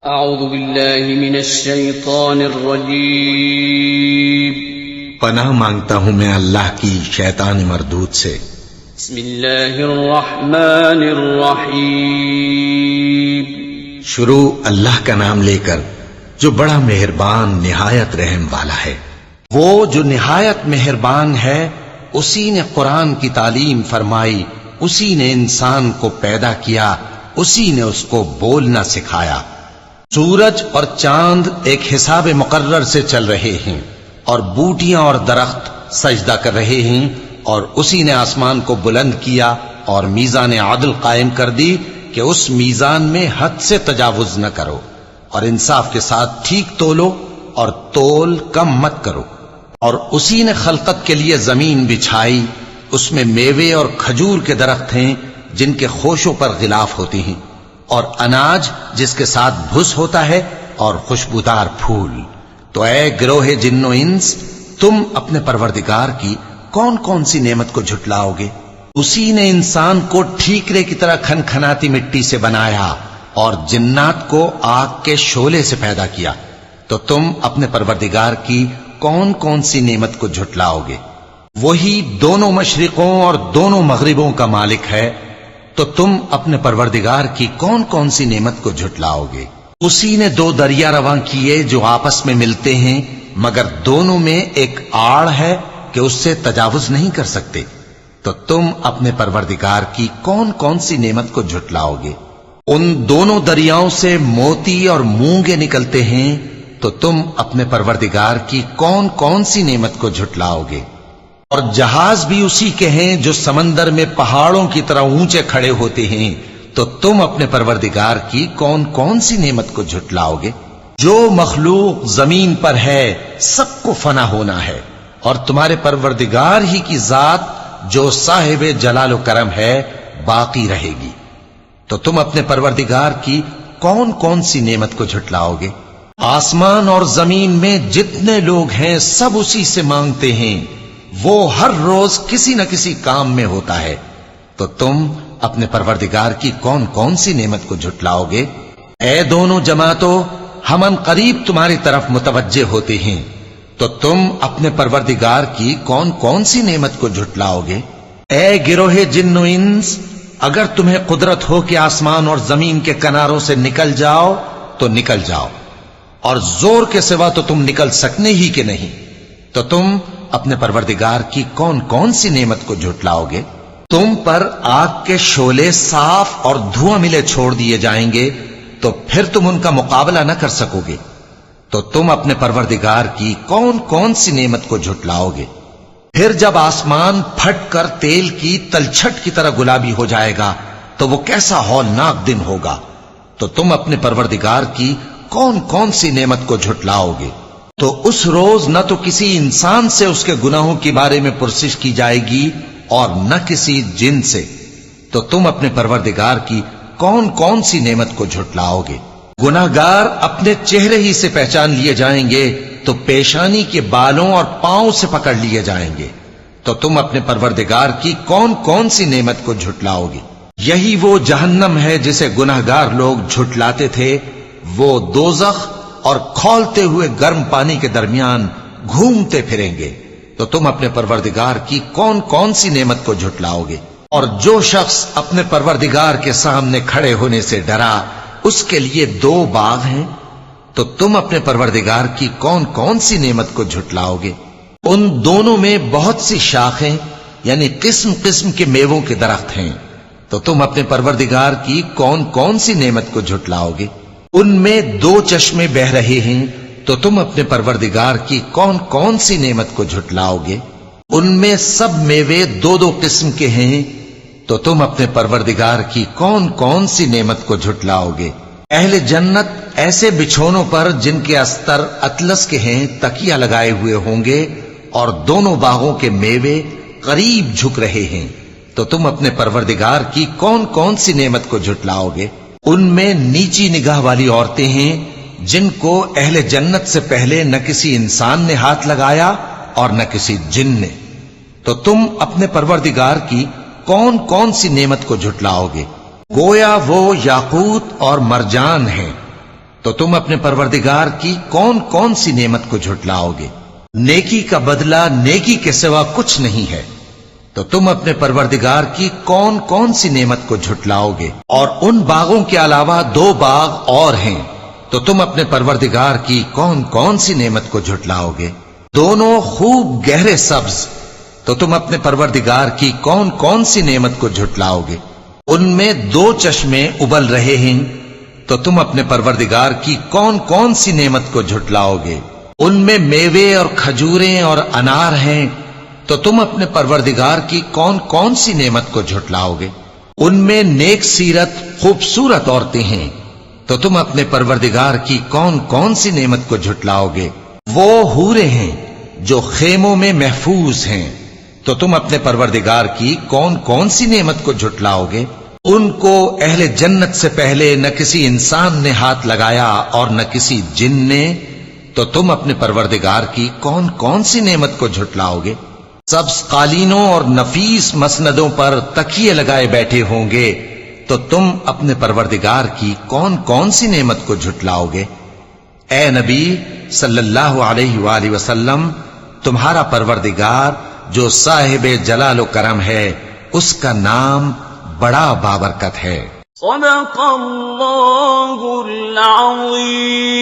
اعوذ باللہ من الشیطان الرجیم پناہ مانگتا ہوں میں اللہ کی شیطان مردود سے۔ بسم اللہ الرحمن الرحیم شروع اللہ کا نام لے کر جو بڑا مہربان نہایت رحم والا ہے۔ وہ جو نہایت مہربان ہے اسی نے قرآن کی تعلیم فرمائی، اسی نے انسان کو پیدا کیا، اسی نے اس کو بولنا سکھایا۔ سورج اور چاند ایک حساب مقرر سے چل رہے ہیں اور بوٹیاں اور درخت سجدہ کر رہے ہیں، اور اسی نے آسمان کو بلند کیا اور میزان عدل قائم کر دی کہ اس میزان میں حد سے تجاوز نہ کرو، اور انصاف کے ساتھ ٹھیک تولو اور تول کم مت کرو۔ اور اسی نے خلقت کے لیے زمین بچھائی، اس میں میوے اور کھجور کے درخت ہیں جن کے خوشوں پر غلاف ہوتی ہیں، اور اناج جس کے ساتھ بھس ہوتا ہے، اور خوشبودار پھول۔ تو اے گروہ جن و انس، تم اپنے پروردگار کی کون کون سی نعمت کو جھٹلاؤ گے؟ اسی نے انسان کو ٹھیکرے کی طرح کھنکھناتی مٹی سے بنایا اور جنات کو آگ کے شعلے سے پیدا کیا، تو تم اپنے پروردگار کی کون کون سی نعمت کو جھٹلاؤ گے؟ وہی دونوں مشرقوں اور دونوں مغربوں کا مالک ہے، تو تم اپنے پروردگار کی کون کون سی نعمت کو جھٹلاؤ گے؟ اسی نے دو دریا رواں کیے جو آپس میں ملتے ہیں، مگر دونوں میں ایک آڑ ہے کہ اس سے تجاوز نہیں کر سکتے، تو تم اپنے پروردگار کی کون کون سی نعمت کو جھٹلاؤ گے؟ ان دونوں دریاؤں سے موتی اور مونگے نکلتے ہیں، تو تم اپنے پروردگار کی کون کون سی نعمت کو جھٹلاؤ گے؟ اور جہاز بھی اسی کے ہیں جو سمندر میں پہاڑوں کی طرح اونچے کھڑے ہوتے ہیں، تو تم اپنے پروردگار کی کون کون سی نعمت کو جھٹلاؤ گے؟ جو مخلوق زمین پر ہے سب کو فنا ہونا ہے، اور تمہارے پروردگار ہی کی ذات جو صاحب جلال و کرم ہے باقی رہے گی۔ تو تم اپنے پروردگار کی کون کون سی نعمت کو جھٹلاؤ گے؟ آسمان اور زمین میں جتنے لوگ ہیں سب اسی سے مانگتے ہیں، وہ ہر روز کسی نہ کسی کام میں ہوتا ہے، تو تم اپنے پروردگار کی کون کون سی نعمت کو جھٹلاؤ گے؟ اے دونوں جماعتوں، ہم ان قریب تمہاری طرف متوجہ ہوتے ہیں، تو تم اپنے پروردگار کی کون کون سی نعمت کو جھٹلاؤ گے؟ اے گروہ جن و انس، اگر تمہیں قدرت ہو کہ آسمان اور زمین کے کناروں سے نکل جاؤ تو نکل جاؤ، اور زور کے سوا تو تم نکل سکنے ہی کہ نہیں، تو تم اپنے پروردگار کی کون کون سی نعمت کو جھٹلاؤ گے؟ تم پر آگ کے شعلے صاف اور دھواں ملے چھوڑ دیے جائیں گے، تو پھر تم ان کا مقابلہ نہ کر سکو گے، تو تم اپنے پروردگار کی کون کون سی نعمت کو جھٹلاؤ گے؟ پھر جب آسمان پھٹ کر تیل کی تلچھٹ کی طرح گلابی ہو جائے گا تو وہ کیسا ہولناک دن ہوگا، تو تم اپنے پروردگار کی کون کون سی نعمت کو جھٹلاؤ گے؟ تو اس روز نہ تو کسی انسان سے اس کے گناہوں کے بارے میں پرسش کی جائے گی اور نہ کسی جن سے، تو تم اپنے پروردگار کی کون کون سی نعمت کو جھٹلاؤ گے؟ گناہگار اپنے چہرے ہی سے پہچان لیے جائیں گے تو پیشانی کے بالوں اور پاؤں سے پکڑ لیے جائیں گے، تو تم اپنے پروردگار کی کون کون سی نعمت کو جھٹلاؤ گے؟ یہی وہ جہنم ہے جسے گناہگار لوگ جھٹلاتے تھے، وہ دوزخ اور کھولتے ہوئے گرم پانی کے درمیان گھومتے پھریں گے، تو تم اپنے پروردگار کی کون کون سی نعمت کو جھٹلاؤ گے؟ اور جو شخص اپنے پروردگار کے سامنے کھڑے ہونے سے ڈرا اس کے لیے دو باغ ہیں، تو تم اپنے پروردگار کی کون کون سی نعمت کو جھٹلاؤ گے؟ ان دونوں میں بہت سی شاخیں یعنی قسم قسم کے میووں کے درخت ہیں، تو تم اپنے پروردگار کی کون کون سی نعمت کو جھٹلاؤ گے؟ ان میں دو چشمے بہ رہے ہیں، تو تم اپنے پروردگار کی کون کون سی نعمت کو جھٹلاؤ گے؟ ان میں سب میوے دو دو قسم کے ہیں، تو تم اپنے پروردگار کی کون کون سی نعمت کو جھٹلاؤ گے؟ اہل جنت ایسے بچھونوں پر جن کے استر اطلس کے ہیں تکیہ لگائے ہوئے ہوں گے، اور دونوں باغوں کے میوے قریب جھک رہے ہیں، تو تم اپنے پروردگار کی کون کون سی نعمت کو جھٹلاؤ گے؟ ان میں نیچی نگاہ والی عورتیں ہیں جن کو اہل جنت سے پہلے نہ کسی انسان نے ہاتھ لگایا اور نہ کسی جن نے، تو تم اپنے پروردگار کی کون کون سی نعمت کو جھٹلاؤ گے؟ گویا وہ یاقوت اور مرجان ہیں، تو تم اپنے پروردگار کی کون کون سی نعمت کو جھٹلاؤ گے؟ نیکی کا بدلہ نیکی کے سوا کچھ نہیں ہے، تو تم اپنے پروردگار کی کون کون سی نعمت کو جھٹلاؤ گے؟ اور ان باغوں کے علاوہ 2 باغ اور ہیں، تو تم اپنے پروردگار کی کون کون سی نعمت کو جھٹلاؤ گے؟ دونوں خوب گہرے سبز، تو تم اپنے پروردگار کی کون کون سی نعمت کو جھٹلاؤ گے؟ ان میں 2 چشمے ابل رہے ہیں، تو تم اپنے پروردگار کی کون کون سی نعمت کو جھٹلاؤ گے؟ ان میں میوے اور کھجوریں اور انار ہیں، تو تم اپنے پروردگار کی کون کون سی نعمت کو جھٹلاؤ گے؟ ان میں نیک سیرت خوبصورت عورتیں ہیں، تو تم اپنے پروردگار کی کون کون سی نعمت کو جھٹلاؤ گے؟ وہ حوریں ہیں جو خیموں میں محفوظ ہیں، تو تم اپنے پروردگار کی کون کون سی نعمت کو جھٹلاؤ گے؟ ان کو اہل جنت سے پہلے نہ کسی انسان نے ہاتھ لگایا اور نہ کسی جن نے، تو تم اپنے پروردگار کی کون کون سی نعمت کو جھٹلاؤ گے؟ سبز قالینوں اور نفیس مسندوں پر تکیے لگائے بیٹھے ہوں گے، تو تم اپنے پروردگار کی کون کون سی نعمت کو جھٹلاؤ گے؟ اے نبی صلی اللہ علیہ وآلہ وسلم، تمہارا پروردگار جو صاحب جلال و کرم ہے، اس کا نام بڑا بابرکت ہے۔ صدق اللہ العظیم۔